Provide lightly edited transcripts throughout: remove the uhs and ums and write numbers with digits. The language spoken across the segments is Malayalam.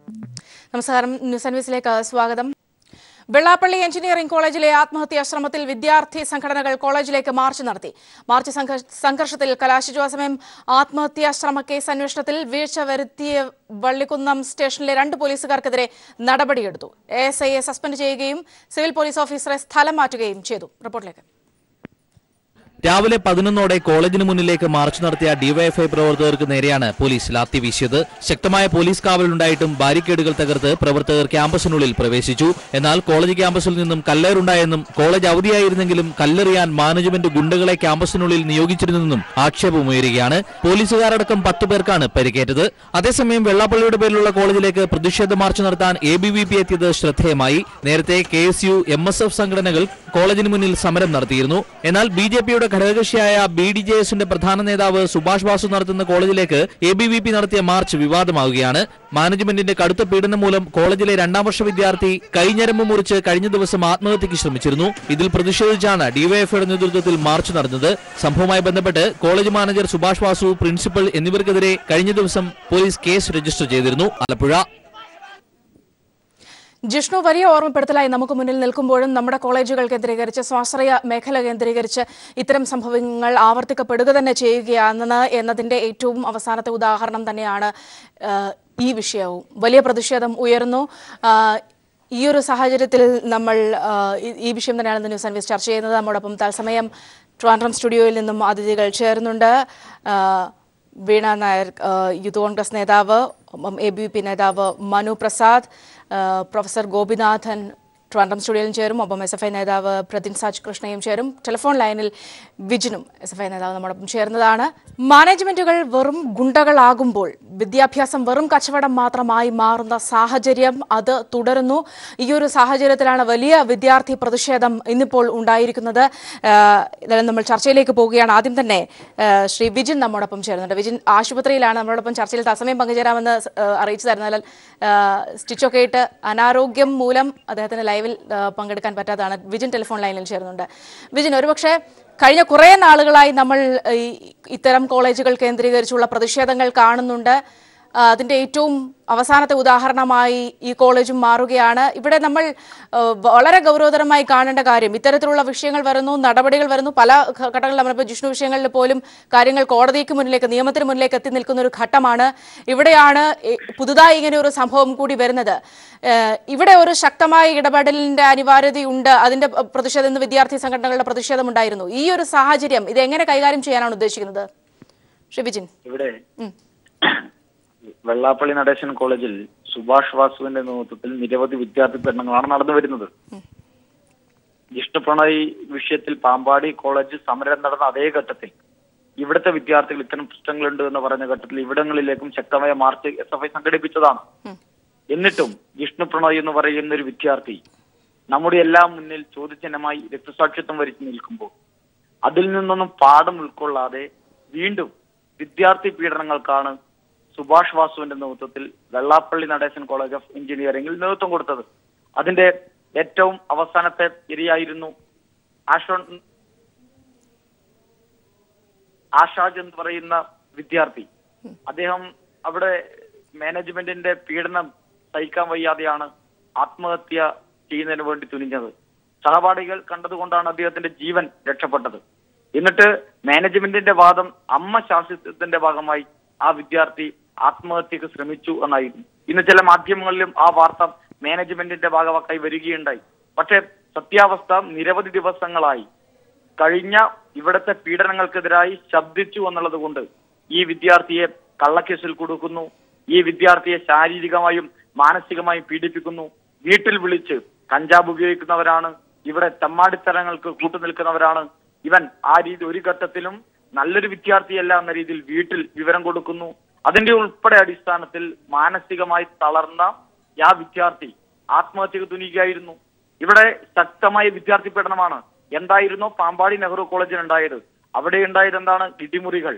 നമസ്കാരം, ന്യൂസ് സർവീസിലേക്ക് സ്വാഗതം. വെള്ളാപ്പള്ളി എഞ്ചിനീയറിംഗ് കോളേജിലെ ആത്മഹത്യാ ശ്രമത്തിൽ വിദ്യാർത്ഥി സംഘടനകൾ കോളേജിലേക്ക് മാർച്ച് നടത്തി. മാർച്ച് സംഘർഷത്തിൽ കലാശിച്ചു. അതേസമയം ആത്മഹത്യാ ശ്രമ കേസ് അന്വേഷണത്തിൽ വീഴ്ച വരുത്തിയ വള്ളിക്കുന്നം സ്റ്റേഷനിലെ 2 പോലീസുകാർക്കെതിരെ നടപടിയെടുത്തു. ASIയെ സസ്പെൻഡ് ചെയ്യുകയും സിവിൽ പോലീസ് ഓഫീസറെ സ്ഥലം മാറ്റുകയും ചെയ്തു. റിപ്പോർട്ടിലേക്ക്. രാവിലെ 11ഓടെ കോളേജിന് മുന്നിലേക്ക് മാർച്ച് നടത്തിയ ഡിവൈഎഫ്ഐ പ്രവർത്തകർക്ക് നേരെയാണ് പോലീസ് ലാത്തി വീശിയത്. ശക്തമായ പോലീസ് കാവലുണ്ടായിട്ടും ബാരിക്കേഡുകൾ തകർത്ത് പ്രവർത്തകർ ക്യാമ്പസിനുള്ളിൽ പ്രവേശിച്ചു. എന്നാൽ കോളേജ് ക്യാമ്പസിൽ നിന്നും കല്ലേറുണ്ടായെന്നും കോളേജ് അവധിയായിരുന്നെങ്കിലും കല്ലെറിയാൻ മാനേജ്മെന്റ് ഗുണ്ടകളെ ക്യാമ്പസിനുള്ളിൽ നിയോഗിച്ചിരുന്നെന്നും ആക്ഷേപമുയരുകയാണ്. പോലീസുകാരടക്കം 10 പേർക്കാണ് പരിക്കേറ്റത്. അതേസമയം വെള്ളാപ്പള്ളിയുടെ പേരിലുള്ള കോളേജിലേക്ക് പ്രതിഷേധ മാർച്ച് നടത്താൻ ABVP എത്തിയത് ശ്രദ്ധേയമായി. നേരത്തെ KSU, MSF സംഘടനകൾ കോളേജിന് മുന്നിൽ സമരം നടത്തിയിരുന്നു. എന്നാൽ BJPയുടെ ഘടകകക്ഷിയായ BDJSന്റെ പ്രധാന നേതാവ് സുഭാഷ് വാസു നടത്തുന്ന കോളേജിലേക്ക് ABVP നടത്തിയ മാർച്ച് വിവാദമാവുകയാണ്. മാനേജ്മെന്റിന്റെ കടുത്ത പീഡനം മൂലം കോളേജിലെ 2ാം വർഷ വിദ്യാർത്ഥി കൈഞ്ഞരമ്പ് മുറിച്ച് കഴിഞ്ഞ ദിവസം ആത്മഹത്യക്ക് ശ്രമിച്ചിരുന്നു. ഇതിൽ പ്രതിഷേധിച്ചാണ് ഡിവൈഎഫ്ഐയുടെ നേതൃത്വത്തിൽ മാർച്ച് നടന്നത്. സംഭവവുമായി ബന്ധപ്പെട്ട് college manager Subhash Vasu, principal എന്നിവർക്കെതിരെ കഴിഞ്ഞ ദിവസം പോലീസ് കേസ് രജിസ്റ്റർ ചെയ്തിരുന്നു. ആലപ്പുഴ. ജിഷ്ണു, വലിയ ഓർമ്മപ്പെടുത്തലായി നമുക്ക് മുന്നിൽ നിൽക്കുമ്പോഴും നമ്മുടെ കോളേജുകൾ കേന്ദ്രീകരിച്ച്, സ്വാശ്രയ മേഖല കേന്ദ്രീകരിച്ച് ഇത്തരം സംഭവങ്ങൾ ആവർത്തിക്കപ്പെടുക തന്നെ ചെയ്യുകയാണ് എന്നതിന്റെ ഏറ്റവും അവസാനത്തെ ഉദാഹരണം തന്നെയാണ് ഈ വിഷയവും. വലിയ പ്രതിഷേധം ഉയർന്നു. ഈ ഒരു സാഹചര്യത്തിൽ നമ്മൾ ഈ വിഷയം തന്നെയാണ് ന്യൂസ് സർവീസ് ചർച്ച ചെയ്യുന്നത്. നമ്മോടൊപ്പം തത്സമയം ട്രിവാൻഡ്രം സ്റ്റുഡിയോയിൽ നിന്നും അതിഥികൾ ചേരുന്നുണ്ട്. വീണ നായർ, യൂത്ത് കോൺഗ്രസ് നേതാവ്, ABVP നേതാവ് മനു പ്രസാദ്, പ്രൊഫസർ ഗോപിനാഥൻ ട്രിവാൻഡ്രം സ്റ്റുഡിയോയിൽ ചേരും. ഒപ്പം SFI നേതാവ് പ്രതിൻ സാജ് കൃഷ്ണയും ചേരും. ടെലിഫോൺ ലൈനിൽ വിജിനും SFI നേതാവ് നമ്മോടൊപ്പം ചേർന്നതാണ്. മാനേജ്മെന്റുകൾ വെറും ഗുണ്ടകളാകുമ്പോൾ വിദ്യാഭ്യാസം വെറും കച്ചവടം മാത്രമായി മാറുന്ന സാഹചര്യം അത് തുടരുന്നു. ഈ ഒരു സാഹചര്യത്തിലാണ് വലിയ വിദ്യാർത്ഥി പ്രതിഷേധം ഇന്നിപ്പോൾ ഉണ്ടായിരിക്കുന്നത്. നമ്മൾ ചർച്ചയിലേക്ക് പോവുകയാണ്. ആദ്യം തന്നെ ശ്രീ വിജിൻ നമ്മോടൊപ്പം ചേരുന്നുണ്ട്. വിജിൻ ആശുപത്രിയിലാണ്. നമ്മളോടൊപ്പം ചർച്ചയിൽ തത്സമയം പങ്കുചേരാമെന്ന് അറിയിച്ചതായിരുന്നു. എന്നാൽ സ്റ്റിച്ചൊക്കെ ഇട്ട് അനാരോഗ്യം മൂലം അദ്ദേഹത്തിന് ലൈവിൽ പങ്കെടുക്കാൻ പറ്റാത്തതാണ്. വിജിൻ ടെലിഫോൺ ലൈനിൽ ചേരുന്നുണ്ട്. വിജിൻ, ഒരുപക്ഷെ കഴിഞ്ഞ കുറേ നാളുകളായി നമ്മൾ ഇത്തരം കോളേജുകൾ കേന്ദ്രീകരിച്ചുള്ള പ്രതിഷേധങ്ങൾ കാണുന്നുണ്ട്. അതിന്റെ ഏറ്റവും അവസാനത്തെ ഉദാഹരണമായി ഈ കോളേജും മാറുകയാണ്. ഇവിടെ നമ്മൾ വളരെ ഗൗരവതരമായി കാണേണ്ട കാര്യം, ഇത്തരത്തിലുള്ള വിഷയങ്ങൾ വരുന്നു, നടപടികൾ വരുന്നു. പല ഘട്ടങ്ങളിൽ നമ്മളിപ്പോൾ ജിഷ്ണു വിഷയങ്ങളിൽ പോലും കാര്യങ്ങൾ കോടതിക്ക് മുന്നിലേക്ക്, നിയമത്തിന് മുന്നിലേക്ക് എത്തി നിൽക്കുന്ന ഒരു ഘട്ടമാണ്. ഇവിടെയാണ് പുതുതായി ഇങ്ങനെ ഒരു സംഭവം കൂടി വരുന്നത്. ഇവിടെ ഒരു ശക്തമായ ഇടപെടലിന്റെ അനിവാര്യതയുണ്ട്. അതിന്റെ പ്രതിഷേധം, ഇന്ന് വിദ്യാർത്ഥി സംഘടനകളുടെ പ്രതിഷേധം ഉണ്ടായിരുന്നു. ഈ ഒരു സാഹചര്യം ഇത് എങ്ങനെ കൈകാര്യം ചെയ്യാനാണ് ഉദ്ദേശിക്കുന്നത്? ശ്രീ വിജിൻ. ഇവിടെ വെള്ളാപ്പള്ളി നടേശൻ കോളേജിൽ സുഭാഷ് വാസുവിന്റെ നേതൃത്വത്തിൽ നിരവധി വിദ്യാർത്ഥി പീഡനങ്ങളാണ് നടന്നു വരുന്നത്. ജിഷ്ണു പ്രണയ് വിഷയത്തിൽ പാമ്പാടി കോളേജ് സമരം നടന്ന അതേ ഘട്ടത്തിൽ ഇവിടുത്തെ വിദ്യാർത്ഥികൾ ഇത്തരം പ്രശ്നങ്ങളുണ്ട് എന്ന് പറഞ്ഞ ഘട്ടത്തിൽ ഇവിടങ്ങളിലേക്കും ശക്തമായ മാർച്ച് SFI സംഘടിപ്പിച്ചതാണ്. എന്നിട്ടും ജിഷ്ണു പ്രണയ് എന്ന് പറയുന്ന ഒരു വിദ്യാർത്ഥി നമ്മുടെ എല്ലാം മുന്നിൽ ചോദ്യചിഹ്നമായി രക്തസാക്ഷിത്വം വരിച്ചു നിൽക്കുമ്പോൾ അതിൽ നിന്നൊന്നും പാഠം ഉൾക്കൊള്ളാതെ വീണ്ടും വിദ്യാർത്ഥി പീഡനങ്ങൾക്കാണ് സുഭാഷ് വാസുവിന്റെ നേതൃത്വത്തിൽ വെള്ളാപ്പള്ളി നടേശൻ കോളേജ് ഓഫ് എഞ്ചിനീയറിംഗിൽ നേതൃത്വം കൊടുത്തത്. അതിന്റെ ഏറ്റവും അവസാനത്തെ ഇരയായിരുന്നു ആഷാജ് എന്ന് പറയുന്ന വിദ്യാർത്ഥി. അദ്ദേഹം അവിടെ മാനേജ്മെന്റിന്റെ പീഡനം സഹിക്കാൻ വയ്യാതെയാണ് ആത്മഹത്യ ചെയ്യുന്നതിന് വേണ്ടി തുനിഞ്ഞത്. സഹപാഠികൾ കണ്ടതുകൊണ്ടാണ് അദ്ദേഹത്തിന്റെ ജീവൻ രക്ഷപ്പെട്ടത്. എന്നിട്ട് മാനേജ്മെന്റിന്റെ വാദം അമ്മ ശാസ്ത്രത്തിന്റെ ഭാഗമായി ആ വിദ്യാർത്ഥി ആത്മഹത്യക്ക് ശ്രമിച്ചു എന്നായിരുന്നു. ഇന്ന് ചില മാധ്യമങ്ങളിലും ആ വാർത്ത മാനേജ്മെന്റിന്റെ ഭാഗമായി വരികയുണ്ടായി. പക്ഷേ സത്യാവസ്ഥ നിരവധി ദിവസങ്ങളായി കഴിഞ്ഞ ഇവിടുത്തെ പീഡനങ്ങൾക്കെതിരായി ശബ്ദിച്ചു എന്നുള്ളത് കൊണ്ട് ഈ വിദ്യാർത്ഥിയെ കള്ളക്കേസിൽ കൊടുക്കുന്നു, ഈ വിദ്യാർത്ഥിയെ ശാരീരികമായും മാനസികമായും പീഡിപ്പിക്കുന്നു, വീട്ടിൽ വിളിച്ച് കഞ്ചാവ് ഉപയോഗിക്കുന്നവരാണ്, ഇവിടെ തെമ്മാടിത്തരങ്ങൾക്ക് കൂട്ടുനിൽക്കുന്നവരാണ്. ഇവൻ ആ രീതി ഒരു ഘട്ടത്തിലും നല്ലൊരു വിദ്യാർത്ഥിയല്ല എന്ന രീതിയിൽ വീട്ടിൽ വിവരം കൊടുക്കുന്നു. അതിന്റെ ഉൾപ്പെടെ അടിസ്ഥാനത്തിൽ മാനസികമായി തളർന്ന ആ വിദ്യാർത്ഥി ആത്മഹത്യക്ക് തുനിയുകയായിരുന്നു. ഇവിടെ ശക്തമായ വിദ്യാർത്ഥി പീഡനമാണ്. എന്തായിരുന്നു പാമ്പാടി നെഹ്റു കോളേജിൽ ഉണ്ടായത്? അവിടെ ഉണ്ടായത് എന്താണ്? ഇടിമുറികൾ,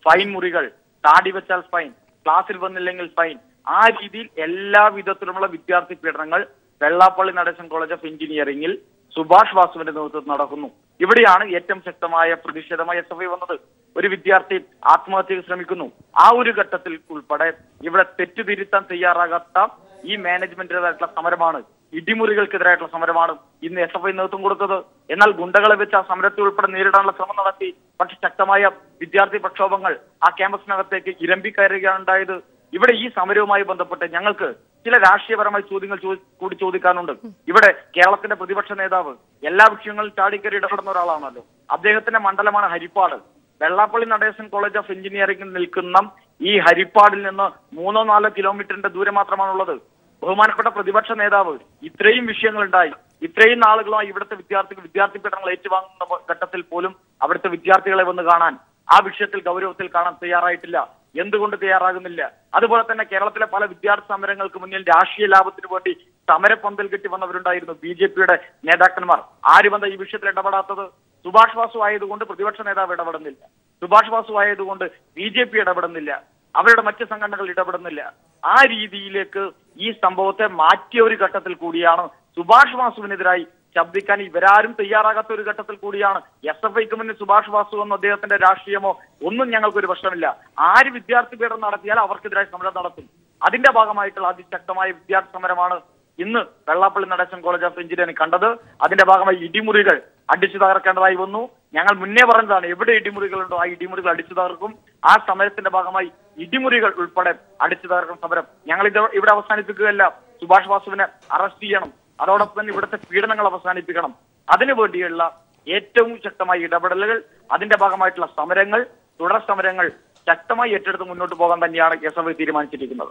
ഫൈൻ മുറികൾ, താടി വെച്ചാൽ ഫൈൻ, ക്ലാസ്സിൽ വന്നില്ലെങ്കിൽ ഫൈൻ. ആ രീതിയിൽ എല്ലാ വിധത്തിലുമുള്ള വിദ്യാർത്ഥി പീഡനങ്ങൾ വെള്ളാപ്പള്ളി നടേശൻ കോളേജ് ഓഫ് എഞ്ചിനീയറിംഗിൽ സുഭാഷ് വാസുവിന്റെ നേതൃത്വത്തിൽ നടക്കുന്നു. ഇവിടെയാണ് ഏറ്റവും ശക്തമായ പ്രതിഷേധമായി SFI വന്നത്. ഒരു വിദ്യാർത്ഥി ആത്മഹത്യക്ക് ശ്രമിക്കുന്നു. ആ ഒരു ഘട്ടത്തിൽ ഉൾപ്പെടെ ഇവിടെ തെറ്റുതിരുത്താൻ തയ്യാറാകാത്ത ഈ മാനേജ്മെന്റിനെതിരായിട്ടുള്ള സമരമാണ്, ഇടിമുറികൾക്കെതിരായിട്ടുള്ള സമരമാണ് ഇന്ന് SFI നേതൃത്വം കൊടുത്തത്. എന്നാൽ ഗുണ്ടകളെ വെച്ച് ആ സമരത്തെ ഉൾപ്പെടെ നേരിടാനുള്ള ശ്രമം നടത്തി. പക്ഷെ ശക്തമായ വിദ്യാർത്ഥി പ്രക്ഷോഭങ്ങൾ ആ ക്യാമ്പസിനകത്തേക്ക് ഇരമ്പിക്കയറുകയാണ് ഉണ്ടായത്. ഇവിടെ ഈ സമരവുമായി ബന്ധപ്പെട്ട് ഞങ്ങൾക്ക് ചില രാഷ്ട്രീയപരമായ ചോദ്യങ്ങൾ കൂടി ചോദിക്കാനുണ്ട്. ഇവിടെ കേരളത്തിന്റെ പ്രതിപക്ഷ നേതാവ് എല്ലാ വിഷയങ്ങളിലും ചാടിക്കയറി ഇടപെടുന്ന ഒരാളാണല്ലോ. അദ്ദേഹത്തിന്റെ മണ്ഡലമാണ് ഹരിപ്പാട്. വെള്ളാപ്പള്ളി നടേശൻ കോളേജ് ഓഫ് എഞ്ചിനീയറിംഗിൽ നിൽക്കുന്ന ഈ ഹരിപ്പാടിൽ നിന്ന് 3-4 കിലോമീറ്ററിന്റെ ദൂരം മാത്രമാണുള്ളത്. ബഹുമാനപ്പെട്ട പ്രതിപക്ഷ നേതാവ് ഇത്രയും വിഷയങ്ങളുണ്ടായി, ഇത്രയും നാളുകളായി ഇവിടുത്തെ വിദ്യാർത്ഥി പീഡനങ്ങൾ ഏറ്റുവാങ്ങുന്ന ഘട്ടത്തിൽ പോലും അവിടുത്തെ വിദ്യാർത്ഥികളെ വന്ന് കാണാൻ, ആ വിഷയത്തിൽ ഗൗരവത്തിൽ കാണാൻ തയ്യാറായിട്ടില്ല. എന്തുകൊണ്ട് തയ്യാറാകുന്നില്ല? അതുപോലെ തന്നെ കേരളത്തിലെ പല വിദ്യാർത്ഥി സമരങ്ങൾക്ക് മുന്നിൽ രാഷ്ട്രീയ ലാഭത്തിന് വേണ്ടി സമരപ്പന്തൽ കെട്ടി വന്നവരുണ്ടായിരുന്നു. BJPയുടെ നേതാക്കന്മാർ. ആര് വന്ന ഈ വിഷയത്തിൽ ഇടപെടാത്തത്? സുഭാഷ് വാസു ആയതുകൊണ്ട് പ്രതിപക്ഷ നേതാവ് ഇടപെടുന്നില്ല, സുഭാഷ് വാസു ആയതുകൊണ്ട് BJP ഇടപെടുന്നില്ല, അവരുടെ മറ്റ് സംഘടനകൾ ഇടപെടുന്നില്ല. ആ രീതിയിലേക്ക് ഈ സംഭവത്തെ മാറ്റിയ ഒരു ഘട്ടത്തിൽ കൂടിയാണ് സുഭാഷ് വാസുവിനെതിരായി ശബ്ദിക്കാൻ ഇവരാരും തയ്യാറാകാത്ത ഒരു ഘട്ടത്തിൽ കൂടിയാണ്. SFIക്ക് മുന്നിൽ സുഭാഷ് വാസു എന്നോ അദ്ദേഹത്തിന്റെ രാഷ്ട്രീയമോ ഒന്നും ഞങ്ങൾക്കൊരു പ്രശ്നമില്ല. ആര് വിദ്യാർത്ഥി പീഡനം നടത്തിയാൽ അവർക്കെതിരായി സമരം നടത്തും. അതിന്റെ ഭാഗമായിട്ടുള്ള അതിശക്തമായ വിദ്യാർത്ഥി സമരമാണ് ഇന്ന് Vellappally Natesan college of engineering കണ്ടത്. അതിന്റെ ഭാഗമായി ഇടിമുറികൾ അടിച്ചു തകർക്കേണ്ടതായി വന്നു. ഞങ്ങൾ മുന്നേ പറഞ്ഞതാണ്, എവിടെ ഇടിമുറികളുണ്ടോ ആ ഇടിമുറികൾ അടിച്ചു തകർക്കും. ആ സമരത്തിന്റെ ഭാഗമായി ഇടിമുറികൾ ഉൾപ്പെടെ അടിച്ചു തകർക്കുന്ന സമരം ഞങ്ങൾ ഇവിടെ അവസാനിപ്പിക്കുകയല്ല. സുഭാഷ് വാസുവിനെ അറസ്റ്റ് ചെയ്യണം. അതോടൊപ്പം തന്നെ ഇവിടുത്തെ പീഡനങ്ങൾ അവസാനിപ്പിക്കണം. അതിനുവേണ്ടിയുള്ള ഏറ്റവും ശക്തമായ ഇടപെടലുകൾ, അതിന്റെ ഭാഗമായിട്ടുള്ള സമരങ്ങൾ, തുടർ സമരങ്ങൾ ശക്തമായി ഏറ്റെടുത്ത് മുന്നോട്ട് പോകാൻ തന്നെയാണ് SFI തീരുമാനിച്ചിരിക്കുന്നത്.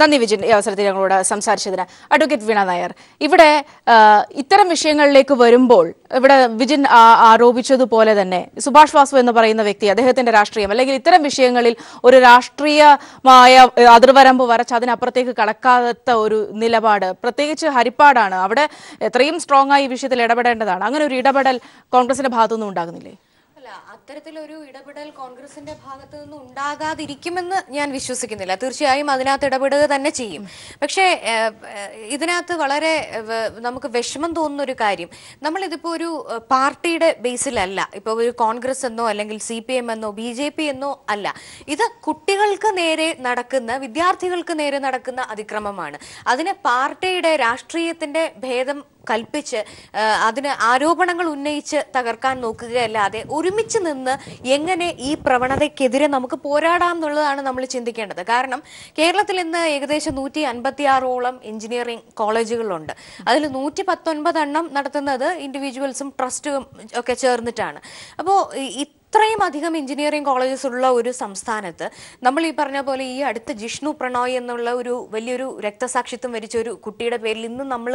നന്ദി വിജിൻ, ഈ അവസരത്തിൽ ഞങ്ങളോട് സംസാരിച്ചതിന്. അഡ്വക്കേറ്റ് വീണ നായർ, ഇവിടെ ഇത്തരം വിഷയങ്ങളിലേക്ക് വരുമ്പോൾ ഇവിടെ വിജിൻ ആരോപിച്ചതുപോലെ തന്നെ സുഭാഷ് വാസു എന്ന് പറയുന്ന വ്യക്തി, അദ്ദേഹത്തിന്റെ രാഷ്ട്രീയം അല്ലെങ്കിൽ ഇത്തരം വിഷയങ്ങളിൽ ഒരു രാഷ്ട്രീയമായ അതിർവരമ്പ് വരച്ച് അതിനപ്പുറത്തേക്ക് കടക്കാത്ത ഒരു നിലപാട്, പ്രത്യേകിച്ച് ഹരിപ്പാടാണ്, അവിടെ എത്രയും സ്ട്രോങ് ആയി ഈ വിഷയത്തിൽ ഇടപെടേണ്ടതാണ്. അങ്ങനെ ഒരു ഇടപെടൽ കോൺഗ്രസിന്റെ ഭാഗത്തുനിന്നും ഉണ്ടാകുന്നില്ലേ? അത്തരത്തിലൊരു ഇടപെടൽ കോൺഗ്രസിന്റെ ഭാഗത്തു നിന്ന് ഉണ്ടാകാതിരിക്കുമെന്ന് ഞാൻ വിശ്വസിക്കുന്നില്ല. തീർച്ചയായും അതിനകത്ത് ഇടപെടുക തന്നെ ചെയ്യും. പക്ഷേ ഇതിനകത്ത് വളരെ നമുക്ക് വിഷമം തോന്നുന്ന ഒരു കാര്യം, നമ്മളിതിപ്പോ ഒരു പാർട്ടിയുടെ ബേസിലല്ല, ഇപ്പൊ ഒരു കോൺഗ്രസ് എന്നോ അല്ലെങ്കിൽ CPM എന്നോ BJP എന്നോ അല്ല. ഇത് കുട്ടികൾക്ക് നേരെ നടക്കുന്ന, വിദ്യാർത്ഥികൾക്ക് നേരെ നടക്കുന്ന അതിക്രമമാണ്. അതിന് പാർട്ടിയുടെ രാഷ്ട്രീയത്തിന്റെ ഭേദം കൽപ്പിച്ച് അതിന് ആരോപണങ്ങൾ ഉന്നയിച്ച് തകർക്കാൻ നോക്കുകയല്ലാതെ ഒരുമിച്ച് നിന്ന് എങ്ങനെ ഈ പ്രവണതയ്ക്കെതിരെ നമുക്ക് പോരാടാം എന്നുള്ളതാണ് നമ്മൾ ചിന്തിക്കേണ്ടത്. കാരണം കേരളത്തിൽ ഇന്ന് ഏകദേശം 156ഓളം എഞ്ചിനീയറിംഗ് കോളേജുകളുണ്ട്. അതിൽ 119 നടത്തുന്നത് ഇൻഡിവിജ്വൽസും ട്രസ്റ്റും ഒക്കെ ചേർന്നിട്ടാണ്. അപ്പോൾ ഇത്രയും അധികം എഞ്ചിനീയറിംഗ് കോളേജസ് ഉള്ള ഒരു സംസ്ഥാനത്ത് നമ്മൾ ഈ പറഞ്ഞ പോലെ ഈ അടുത്ത് ജിഷ്ണു പ്രണോയ് എന്നുള്ള ഒരു വലിയൊരു രക്തസാക്ഷിത്വം വരിച്ച ഒരു കുട്ടിയുടെ പേരിൽ ഇന്ന് നമ്മൾ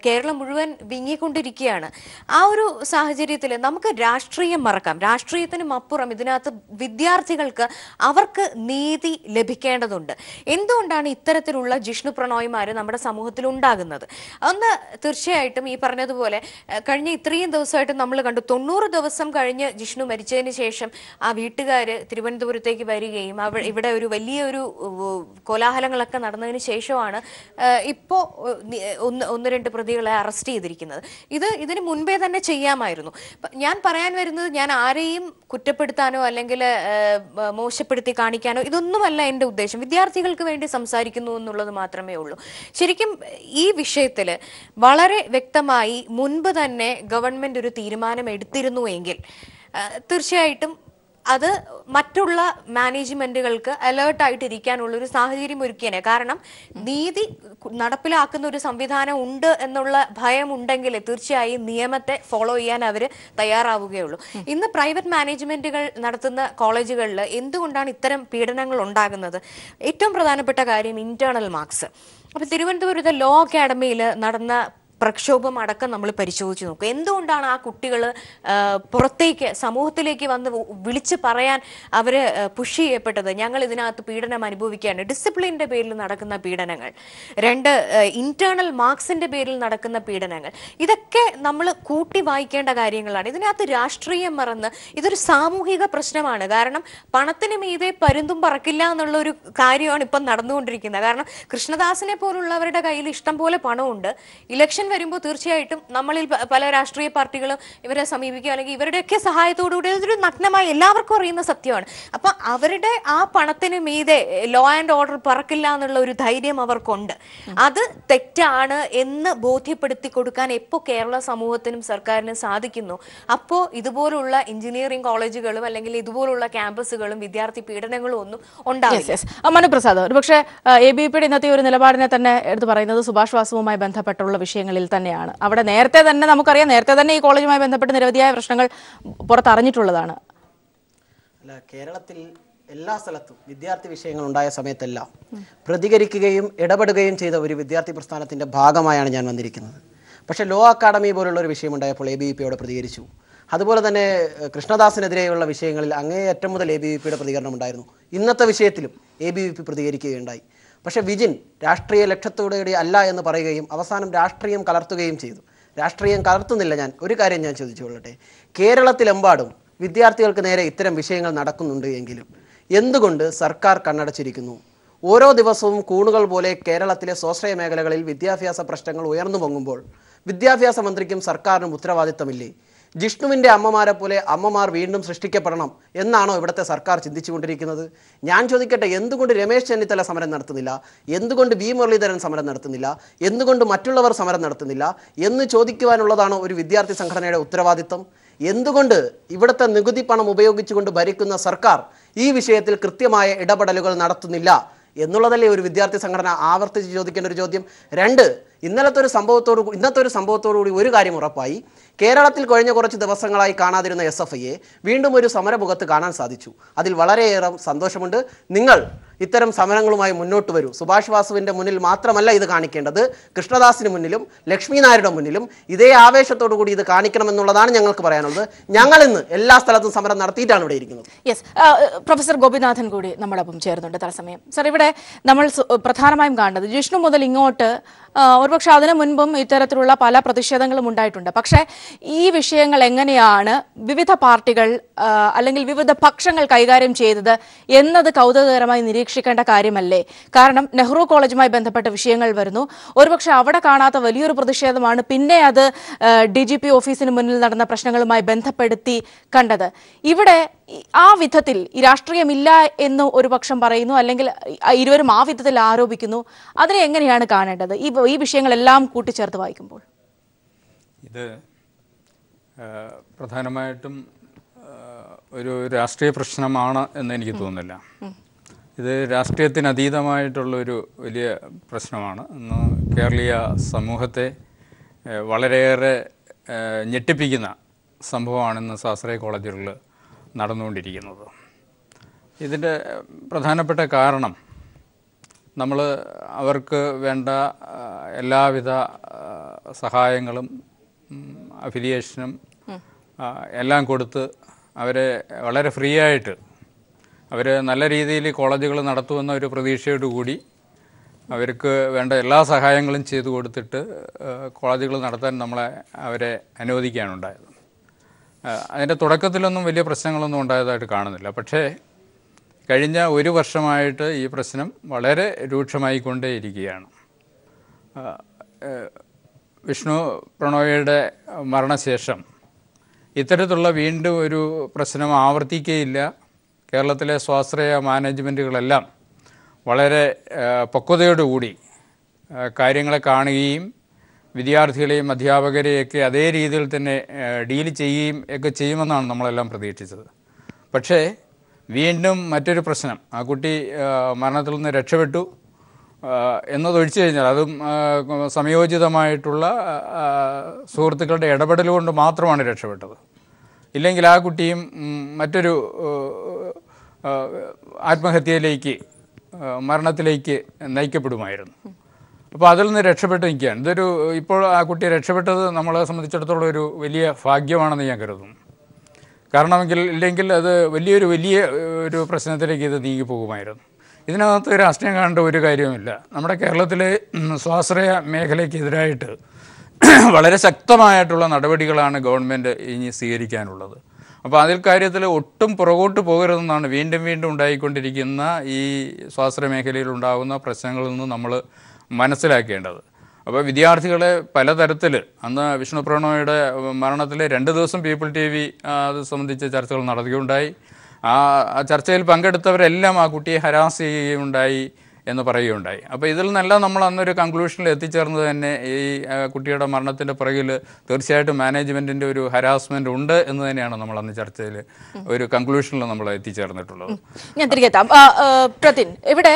കേരളം മുഴുവൻ വിങ്ങിക്കൊണ്ടിരിക്കുകയാണ്. ആ ഒരു സാഹചര്യത്തിൽ നമുക്ക് രാഷ്ട്രീയം മറക്കാം. രാഷ്ട്രീയത്തിനും അപ്പുറം ഇതിനകത്ത് വിദ്യാർത്ഥികൾക്ക് അവർക്ക് നീതി ലഭിക്കേണ്ടതുണ്ട്. എന്തുകൊണ്ടാണ് ഇത്തരത്തിലുള്ള ജിഷ്ണു പ്രണോയ്മാർ നമ്മുടെ സമൂഹത്തിൽ ഉണ്ടാകുന്നത്? ഒന്ന്, തീർച്ചയായിട്ടും ഈ പറഞ്ഞതുപോലെ കഴിഞ്ഞ ഇത്രയും ദിവസമായിട്ട് നമ്മൾ കണ്ടു, 90 ദിവസം കഴിഞ്ഞ് ജിഷ്ണു മരിച്ചതിന് ശേഷം ആ വീട്ടുകാര് തിരുവനന്തപുരത്തേക്ക് വരികയും ഇവിടെ ഒരു വലിയൊരു കോലാഹലങ്ങളൊക്കെ നടന്നതിന് ശേഷമാണ് ഇപ്പോ 1-2 പ്രതികളെ അറസ്റ്റ് ചെയ്തിരിക്കുന്നത്. ഇതിന് മുൻപേ തന്നെ ചെയ്യാമായിരുന്നു. ഞാൻ പറയാൻ വരുന്നത്, ഞാൻ ആരെയും കുറ്റപ്പെടുത്താനോ അല്ലെങ്കിൽ മോശപ്പെടുത്തി കാണിക്കാനോ ഇതൊന്നുമല്ല എൻ്റെ ഉദ്ദേശം. വിദ്യാർത്ഥികൾക്ക് വേണ്ടി സംസാരിക്കുന്നു എന്നുള്ളത് മാത്രമേ ഉള്ളൂ. ശരിക്കും ഈ വിഷയത്തിൽ വളരെ വ്യക്തമായി മുൻപ് തന്നെ ഗവൺമെന്റ് ഒരു തീരുമാനം എടുത്തിരുന്നുവെങ്കിൽ തീർച്ചയായിട്ടും അത് മറ്റുള്ള മാനേജ്മെന്റുകൾക്ക് അലേർട്ടായിട്ടിരിക്കാനുള്ളൊരു സാഹചര്യം ഒരുക്കിയേനെ. കാരണം നീതി നടപ്പിലാക്കുന്ന ഒരു സംവിധാനം ഉണ്ട് എന്നുള്ള ഭയമുണ്ടെങ്കിൽ തീർച്ചയായും നിയമത്തെ ഫോളോ ചെയ്യാൻ അവർ തയ്യാറാവുകയുള്ളൂ. ഇന്ന് പ്രൈവറ്റ് മാനേജ്മെന്റുകൾ നടത്തുന്ന കോളേജുകളിൽ എന്തുകൊണ്ടാണ് ഇത്തരം പീഡനങ്ങൾ ഉണ്ടാകുന്നത്? ഏറ്റവും പ്രധാനപ്പെട്ട കാര്യം ഇന്റേണൽ മാർക്സ്. അപ്പോൾ തിരുവനന്തപുരത്തെ ലോ അക്കാഡമിയിൽ നടന്ന പ്രക്ഷോഭം അടക്കം നമ്മൾ പരിശോധിച്ച് നോക്കുക. എന്തുകൊണ്ടാണ് ആ കുട്ടികൾ പുറത്തേക്ക് സമൂഹത്തിലേക്ക് വന്ന് വിളിച്ച് പറയാൻ അവർ പുഷ് ചെയ്യപ്പെട്ടത്? ഞങ്ങൾ ഇതിനകത്ത് പീഡനം അനുഭവിക്കുകയാണ്. ഡിസിപ്ലിൻ്റെ പേരിൽ നടക്കുന്ന പീഡനങ്ങൾ. 2, ഇന്റേണൽ മാർക്സിന്റെ പേരിൽ നടക്കുന്ന പീഡനങ്ങൾ. ഇതൊക്കെ നമ്മൾ കൂട്ടി വായിക്കേണ്ട കാര്യങ്ങളാണ്. ഇതിനകത്ത് രാഷ്ട്രീയം മറന്ന് ഇതൊരു സാമൂഹിക പ്രശ്നമാണ്. കാരണം പണത്തിന് മീതെ പരുന്തും പറക്കില്ല എന്നുള്ളൊരു കാര്യമാണ് ഇപ്പം നടന്നുകൊണ്ടിരിക്കുന്നത്. കാരണം കൃഷ്ണദാസിനെ പോലുള്ളവരുടെ കയ്യിൽ ഇഷ്ടം പോലെ പണമുണ്ട്. ഇലക്ഷൻ വരുമ്പോൾ തീർച്ചയായിട്ടും നമ്മളിൽ പല രാഷ്ട്രീയ പാർട്ടികളും ഇവരെ സമീപിക്കുക, അല്ലെങ്കിൽ ഇവരുടെയൊക്കെ സഹായത്തോടുകൂടി ഇതൊരു നഗ്നമായി എല്ലാവർക്കും അറിയുന്ന സത്യമാണ്. അപ്പൊ അവരുടെ ആ പണത്തിന് മീതെ ലോ ആൻഡ് ഓർഡർ പറക്കില്ല എന്നുള്ള ഒരു ധൈര്യം അവർക്കുണ്ട്. അത് തെറ്റാണ് എന്ന് ബോധ്യപ്പെടുത്തി കൊടുക്കാൻ എപ്പോൾ കേരള സമൂഹത്തിനും സർക്കാരിനും സാധിക്കുന്നു, അപ്പോൾ ഇതുപോലുള്ള എഞ്ചിനീയറിംഗ് കോളേജുകളും അല്ലെങ്കിൽ ഇതുപോലുള്ള ക്യാമ്പസുകളും വിദ്യാർത്ഥി പീഡനങ്ങളും ഒന്നും ഉണ്ടാവില്ല. മനുപ്രസാദ്, ഒരുപക്ഷെ ABVPയുടെ ഇന്നത്തെ ഒരു നിലപാടിനെ തന്നെ എടുത്തു പറയുന്നത് സുഭാഷ് വാസുവുമായി ബന്ധപ്പെട്ടുള്ള വിഷയങ്ങളിൽ തന്നെയാണ്. അവിടെ നേരത്തെ തന്നെ നമുക്കറിയാം, നേരത്തെ തന്നെ ഈ കോളേജുമായി ബന്ധപ്പെട്ട് നിരവധിയായ പ്രശ്നങ്ങൾ പുറത്തറിഞ്ഞിട്ടുള്ളതാണ്. അല്ല, കേരളത്തിൽ എല്ലാ സ്ഥലത്തും വിദ്യാർത്ഥി വിഷയങ്ങൾ ഉണ്ടായ സമയത്തെല്ലാം പ്രതികരിക്കുകയും ഇടപെടുകയും ചെയ്ത ഒരു വിദ്യാർത്ഥി പ്രസ്ഥാനത്തിൻ്റെ ഭാഗമായാണ് ഞാൻ വന്നിരിക്കുന്നത്. പക്ഷേ ലോ അക്കാഡമി പോലുള്ള ഒരു വിഷയമുണ്ടായപ്പോൾ ABVPയോട് പ്രതികരിച്ചു. അതുപോലെ തന്നെ കൃഷ്ണദാസിനെതിരെയുള്ള വിഷയങ്ങളിൽ അങ്ങേയറ്റം മുതൽ ABVPയുടെ പ്രതികരണം ഉണ്ടായിരുന്നു. ഇന്നത്തെ വിഷയത്തിലും ABVP പ്രതികരിക്കുകയുണ്ടായി. പക്ഷേ വിജിൻ രാഷ്ട്രീയ ലക്ഷ്യത്തോടെ അല്ല എന്ന് പറയുകയും അവസാനം രാഷ്ട്രീയം കലർത്തുകയും ചെയ്തു. രാഷ്ട്രീയം കലർത്തുന്നില്ല. ഞാൻ ഒരു കാര്യം ഞാൻ ചോദിച്ചു കൊള്ളട്ടെ, കേരളത്തിലെമ്പാടും വിദ്യാർത്ഥികൾക്ക് നേരെ ഇത്തരം വിഷയങ്ങൾ നടക്കുന്നുണ്ട് എങ്കിലും എന്തുകൊണ്ട് സർക്കാർ കണ്ണടച്ചിരിക്കുന്നു? ഓരോ ദിവസവും കൂണുകൾ പോലെ കേരളത്തിലെ സ്വാശ്രയ മേഖലകളിൽ വിദ്യാഭ്യാസ പ്രശ്നങ്ങൾ ഉയർന്നു പൊങ്ങുമ്പോൾ വിദ്യാഭ്യാസ മന്ത്രിക്കും സർക്കാരിനും ഉത്തരവാദിത്തമില്ലേ? ജിഷ്ണുവിൻ്റെ അമ്മമാരെ പോലെ അമ്മമാർ വീണ്ടും സൃഷ്ടിക്കപ്പെടണം എന്നാണോ ഇവിടുത്തെ സർക്കാർ ചിന്തിച്ചുകൊണ്ടിരിക്കുന്നത്? ഞാൻ ചോദിക്കട്ടെ, എന്തുകൊണ്ട് രമേശ് ചെന്നിത്തല സമരം നടത്തുന്നില്ല? എന്തുകൊണ്ട് B. മുരളീധരൻ സമരം നടത്തുന്നില്ല? എന്തുകൊണ്ട് മറ്റുള്ളവർ സമരം നടത്തുന്നില്ല എന്ന് ചോദിക്കുവാനുള്ളതാണോ ഒരു വിദ്യാർത്ഥി സംഘടനയുടെ ഉത്തരവാദിത്തം? എന്തുകൊണ്ട് ഇവിടുത്തെ നികുതി പണം ഉപയോഗിച്ചുകൊണ്ട് ഭരിക്കുന്ന സർക്കാർ ഈ വിഷയത്തിൽ കൃത്യമായ ഇടപെടലുകൾ നടത്തുന്നില്ല എന്നുള്ളതല്ലേ ഒരു വിദ്യാർത്ഥി സംഘടന ആവർത്തിച്ച് ചോദിക്കേണ്ട ഒരു ചോദ്യം. രണ്ട്, ഇന്നത്തെ ഒരു സംഭവത്തോടുകൂടി ഒരു കാര്യം ഉറപ്പായി. കേരളത്തിൽ കഴിഞ്ഞ കുറച്ച് ദിവസങ്ങളായി കാണാതിരുന്ന SFIയെ വീണ്ടും ഒരു സമരമുഖത്ത് കാണാൻ സാധിച്ചു. അതിൽ വളരെയേറെ സന്തോഷമുണ്ട്. നിങ്ങൾ ഇത്തരം സമരങ്ങളുമായി മുന്നോട്ട് വരൂ. സുഭാഷ് വാസുവിൻ്റെ മുന്നിൽ മാത്രമല്ല ഇത് കാണിക്കേണ്ടത്, കൃഷ്ണദാസിന് മുന്നിലും ലക്ഷ്മി നായരുടെ മുന്നിലും ഇതേ ആവേശത്തോടു കൂടി ഇത് കാണിക്കണമെന്നുള്ളതാണ് ഞങ്ങൾക്ക് പറയാനുള്ളത്. ഞങ്ങൾ ഇന്ന് എല്ലാ സ്ഥലത്തും സമരം നടത്തിയിട്ടാണ് ഇവിടെ ഇരിക്കുന്നത്. പ്രൊഫസർ ഗോപിനാഥൻ കൂടി നമ്മളൊപ്പം ചേരുന്നുണ്ട് തത്സമയം. സർ, ഇവിടെ നമ്മൾ പ്രധാനമായും കാണുന്നത് ജിഷ്ണു മുതൽ ഇങ്ങോട്ട് ഒരുപക്ഷെ അതിനു മുൻപും ഇത്തരത്തിലുള്ള പല പ്രതിഷേധങ്ങളും ഉണ്ടായിട്ടുണ്ട്. പക്ഷേ ഈ വിഷയങ്ങൾ എങ്ങനെയാണ് വിവിധ പാർട്ടികൾ അല്ലെങ്കിൽ വിവിധ പക്ഷങ്ങൾ കൈകാര്യം ചെയ്തത് എന്നത് കൗതുകകരമായി നിരീക്ഷിക്കേണ്ട കാര്യമല്ലേ? കാരണം നെഹ്റു കോളേജുമായി ബന്ധപ്പെട്ട വിഷയങ്ങൾ വരുന്നു. ഒരുപക്ഷെ അവിടെ കാണാത്ത വലിയൊരു പ്രതിഷേധമാണ് പിന്നെ അത് DGP ഓഫീസിന് മുന്നിൽ നടന്ന പ്രശ്നങ്ങളുമായി ബന്ധപ്പെടുത്തി കണ്ടത്. ഇവിടെ ആ വിധത്തിൽ ഈ രാഷ്ട്രീയമില്ല എന്ന് ഒരു പക്ഷം പറയുന്നു, അല്ലെങ്കിൽ ഇരുവരും ആ വിധത്തിൽ ആരോപിക്കുന്നു. അതിനെ എങ്ങനെയാണ് കാണേണ്ടത് ഈ വിഷയങ്ങളെല്ലാം കൂട്ടിച്ചേർത്ത് വായിക്കുമ്പോൾ? ഇത് പ്രധാനമായിട്ടും ഒരു രാഷ്ട്രീയ പ്രശ്നമാണ് എന്ന് എനിക്ക് തോന്നുന്നില്ല. ഇത് രാഷ്ട്രീയത്തിന് അതീതമായിട്ടുള്ളൊരു വലിയ പ്രശ്നമാണ്. ഇന്ന് കേരളീയ സമൂഹത്തെ വളരെയേറെ ഞെട്ടിപ്പിക്കുന്ന സംഭവമാണിന്ന് സ്വാശ്രയ കോളേജുകളിൽ നടന്നുകൊണ്ടിരിക്കുന്നത്. ഇതിൻ്റെ പ്രധാനപ്പെട്ട കാരണം നമ്മൾ അവർക്ക് വേണ്ട എല്ലാവിധ സഹായങ്ങളും അഫിലിയേഷനും എല്ലാം കൊടുത്ത് അവരെ വളരെ ഫ്രീ ആയിട്ട് അവർ നല്ല രീതിയിൽ കോളേജുകൾ നടത്തുമെന്ന ഒരു പ്രതീക്ഷയോടുകൂടി അവർക്ക് വേണ്ട എല്ലാ സഹായങ്ങളും ചെയ്തു കൊടുത്തിട്ട് കോളേജുകൾ നടത്താൻ അവരെ അനുവദിക്കുകയാണ് ഉണ്ടായത്. അതിൻ്റെ തുടക്കത്തിലൊന്നും വലിയ പ്രശ്നങ്ങളൊന്നും ഉണ്ടായതായിട്ട് കാണുന്നില്ല. പക്ഷേ കഴിഞ്ഞ ഒരു വർഷമായിട്ട് ഈ പ്രശ്നം വളരെ രൂക്ഷമായിക്കൊണ്ടേയിരിക്കുകയാണ്. വിഷ്ണു പ്രണോയിയുടെ മരണശേഷം ഇത്തരത്തിലുള്ള വീണ്ടും ഒരു പ്രശ്നം ആവർത്തിക്കുകയില്ല. കേരളത്തിലെ സ്വാശ്രയ മാനേജ്മെൻറ്റുകളെല്ലാം വളരെ പക്വതയോടുകൂടി കാര്യങ്ങളെ കാണുകയും വിദ്യാർത്ഥികളെയും അധ്യാപകരെയൊക്കെ അതേ രീതിയിൽ തന്നെ ഡീൽ ചെയ്യുകയും ഒക്കെ ചെയ്യുമെന്നാണ് നമ്മളെല്ലാം പ്രതീക്ഷിച്ചത്. പക്ഷേ വീണ്ടും മറ്റൊരു പ്രശ്നം, ആ കുട്ടി മരണത്തിൽ നിന്ന് രക്ഷപ്പെട്ടു എന്നതൊഴിച്ചു കഴിഞ്ഞാൽ അതും സംയോജിതമായിട്ടുള്ള സുഹൃത്തുക്കളുടെ ഇടപെടൽ കൊണ്ട് മാത്രമാണ് രക്ഷപ്പെട്ടത്. ഇല്ലെങ്കിൽ ആ കുട്ടിയും മറ്റൊരു ആത്മഹത്യയിലേക്ക് മരണത്തിലേക്ക് നയിക്കപ്പെടുമായിരുന്നു. അപ്പോൾ അതിൽ നിന്ന് രക്ഷപ്പെട്ട് നിൽക്കുകയാണ്. ഇപ്പോൾ ആ കുട്ടി രക്ഷപ്പെട്ടത് നമ്മളെ സംബന്ധിച്ചിടത്തോളം ഒരു വലിയ ഭാഗ്യമാണെന്ന് ഞാൻ കരുതുന്നു. ഇല്ലെങ്കിൽ അത് വലിയ ഒരു പ്രശ്നത്തിലേക്ക് ഇത് നീങ്ങി പോകുമായിരുന്നു. ഇതിനകത്ത് രാഷ്ട്രീയം കാണേണ്ട ഒരു കാര്യവുമില്ല. നമ്മുടെ കേരളത്തിലെ സ്വാശ്രയ മേഖലയ്ക്കെതിരായിട്ട് വളരെ ശക്തമായിട്ടുള്ള നടപടികളാണ് ഗവൺമെൻറ് ഇനി സ്വീകരിക്കാനുള്ളത്. അപ്പോൾ അതിൽ കാര്യത്തിൽ ഒട്ടും പുറകോട്ട് പോകരുതെന്നാണ് വീണ്ടും ഉണ്ടായിക്കൊണ്ടിരിക്കുന്ന ഈ സ്വാശ്രയ മേഖലയിൽ ഉണ്ടാകുന്ന പ്രശ്നങ്ങളിൽ നിന്ന് നമ്മൾ മനസ്സിലാക്കേണ്ടത്. അപ്പോൾ വിദ്യാർത്ഥികളെ പലതരത്തിൽ അന്ന് വിഷ്ണു പ്രണോയുടെ മരണത്തിൽ 2 ദിവസം പീപ്പിൾ TV അത് സംബന്ധിച്ച് ചർച്ചകൾ നടത്തുകയുണ്ടായി. ആ ചർച്ചയിൽ പങ്കെടുത്തവരെല്ലാം ആ കുട്ടിയെ ഹരാസ് ചെയ്യുകയുണ്ടായി എന്ന് പറയുകയുണ്ടായി. അപ്പോൾ ഇതിൽ നിന്നെല്ലാം നമ്മൾ അന്നൊരു കൺക്ലൂഷനിൽ എത്തിച്ചേർന്നത് തന്നെ ഈ കുട്ടിയുടെ മരണത്തിൻ്റെ പുറകിൽ തീർച്ചയായിട്ടും മാനേജ്മെൻറ്റിൻ്റെ ഒരു ഹരാസ്മെൻ്റ് ഉണ്ട് എന്ന് തന്നെയാണ് നമ്മൾ അന്ന് ചർച്ചയിൽ ഒരു കൺക്ലൂഷനിൽ നമ്മൾ എത്തിച്ചേർന്നിട്ടുള്ളത്. ഞാൻ തിരികെ എത്താം. പ്രതിൻ, ഇവിടെ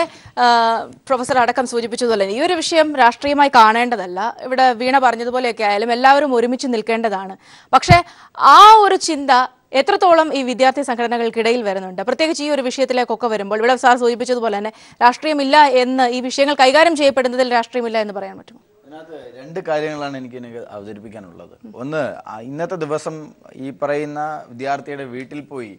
പ്രൊഫസർ അടക്കം സൂചിപ്പിച്ചതുപോലെ ഈ ഒരു വിഷയം രാഷ്ട്രീയമായി കാണേണ്ടതല്ല. ഇവിടെ വീണ പറഞ്ഞതുപോലെയൊക്കെ ആയാലും എല്ലാവരും ഒരുമിച്ച് നിൽക്കേണ്ടതാണ്. പക്ഷേ ആ ഒരു ചിന്ത എത്രത്തോളം ഈ വിദ്യാർത്ഥി സംഘടനകൾക്കിടയിൽ വരുന്നുണ്ട്, പ്രത്യേകിച്ച് ഈ ഒരു വിഷയത്തിലേക്കൊക്കെ വരുമ്പോൾ? ഇവിടെ സാർ സൂചിപ്പിച്ചതുപോലെ തന്നെ രാഷ്ട്രീയമില്ല എന്ന്, ഈ വിഷയങ്ങൾ കൈകാര്യം ചെയ്യപ്പെടുന്നതിൽ രാഷ്ട്രീയമില്ല എന്ന് പറയാൻ പറ്റുമോ? അതിനകത്ത് 2 കാര്യങ്ങളാണ് എനിക്ക് അവതരിപ്പിക്കാനുള്ളത്. ഒന്ന്, ഇന്നത്തെ ദിവസം ഈ പറയുന്ന വിദ്യാർത്ഥിയുടെ വീട്ടിൽ പോയി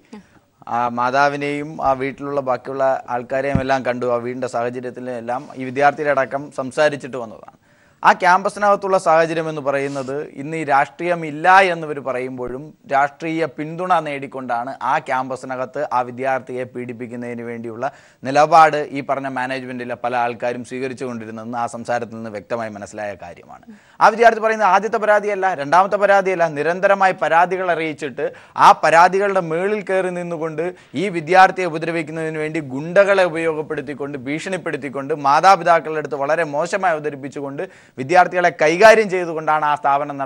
ആ മാതാവിനെയും ആ വീട്ടിലുള്ള ബാക്കിയുള്ള ആൾക്കാരെയും എല്ലാം കണ്ടു. ആ വീടിൻ്റെ സാഹചര്യത്തിലെല്ലാം ഈ വിദ്യാർത്ഥിയുടെ അടക്കം സംസാരിച്ചിട്ട് വന്നതാണ്. ആ ക്യാമ്പസിനകത്തുള്ള സാഹചര്യം എന്ന് പറയുന്നത് ഇന്ന് ഈ രാഷ്ട്രീയമില്ല എന്നിവർ പറയുമ്പോഴും രാഷ്ട്രീയ പിന്തുണ നേടിക്കൊണ്ടാണ് ആ ക്യാമ്പസിനകത്ത് ആ വിദ്യാർത്ഥിയെ പീഡിപ്പിക്കുന്നതിന് വേണ്ടിയുള്ള നിലപാട് ഈ പറഞ്ഞ മാനേജ്മെൻറ്റിലെ പല ആൾക്കാരും സ്വീകരിച്ചു കൊണ്ടിരുന്നതെന്ന് ആ സംസാരത്തിൽ നിന്ന് വ്യക്തമായി മനസ്സിലായ കാര്യമാണ്. ആ വിദ്യാർത്ഥി പറയുന്നത് ആദ്യത്തെ പരാതിയല്ല, രണ്ടാമത്തെ പരാതിയല്ല, നിരന്തരമായി പരാതികൾ അറിയിച്ചിട്ട് ആ പരാതികളുടെ മേളിൽ കയറി നിന്നുകൊണ്ട് ഈ വിദ്യാർത്ഥിയെ ഉപദ്രവിക്കുന്നതിന് വേണ്ടി ഗുണ്ടകളെ ഉപയോഗപ്പെടുത്തിക്കൊണ്ട് ഭീഷണിപ്പെടുത്തിക്കൊണ്ട് മാതാപിതാക്കളുടെ അടുത്ത് വളരെ മോശമായി അവതരിപ്പിച്ചുകൊണ്ട് വിദ്യാർത്ഥികളെ കൈകാര്യം ചെയ്തുകൊണ്ടാണ് ആ സ്ഥാപനം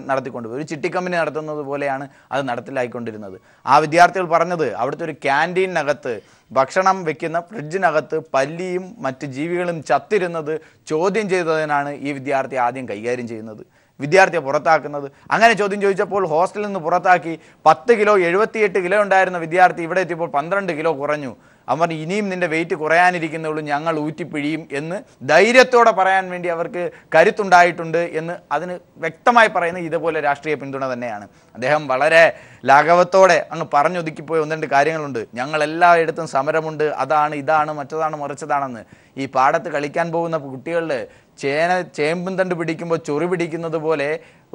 നടത്തിക്കൊണ്ടുപോയത്. ഒരു ചിട്ടിക്കമ്പനി നടത്തുന്നത് പോലെയാണ് അത് നടത്തിലായിക്കൊണ്ടിരുന്നത്. ആ വിദ്യാർത്ഥികൾ പറഞ്ഞത് അവിടുത്തെ ഒരു ക്യാൻറ്റീനകത്ത് ഭക്ഷണം വെക്കുന്ന ഫ്രിഡ്ജിനകത്ത് പല്ലിയും മറ്റ് ജീവികളും ചത്തിരുന്നത് ചോദ്യം ചെയ്തതിനാണ് ഈ വിദ്യാർത്ഥി ആദ്യം കൈകാര്യം ചെയ്യുന്നത്, വിദ്യാർത്ഥിയെ പുറത്താക്കുന്നത്. അങ്ങനെ ചോദ്യം ചോദിച്ചപ്പോൾ ഹോസ്റ്റലിൽ നിന്ന് പുറത്താക്കി. 10 കിലോ 78 കിലോ ഉണ്ടായിരുന്ന വിദ്യാർത്ഥി ഇവിടെ എത്തിയപ്പോൾ 12 കിലോ കുറഞ്ഞു. അവർ ഇനിയും നിന്റെ വെയിറ്റ് കുറയാനിരിക്കുന്നുള്ളൂ, ഞങ്ങൾ ഊറ്റിപ്പിഴിയും എന്ന് ധൈര്യത്തോടെ പറയാൻ വേണ്ടി അവർക്ക് കരുത്തുണ്ടായിട്ടുണ്ട് എന്ന് അതിന് വ്യക്തമായി പറയുന്നത് ഇതുപോലെ രാഷ്ട്രീയ പിന്തുണ തന്നെയാണ്. അദ്ദേഹം വളരെ ലാഘവത്തോടെ അങ്ങ് പറഞ്ഞൊതുക്കിപ്പോയ 1-2 കാര്യങ്ങളുണ്ട്. ഞങ്ങളെല്ലായിടത്തും സമരമുണ്ട്, അതാണ് ഇതാണ് മറ്റതാണ് മറിച്ചതാണെന്ന്. ഈ പാടത്ത് കളിക്കാൻ പോകുന്ന കുട്ടികളുടെ ചേമ്പും തണ്ട് പിടിക്കുമ്പോൾ ചൊറി പിടിക്കുന്നത് പോലെ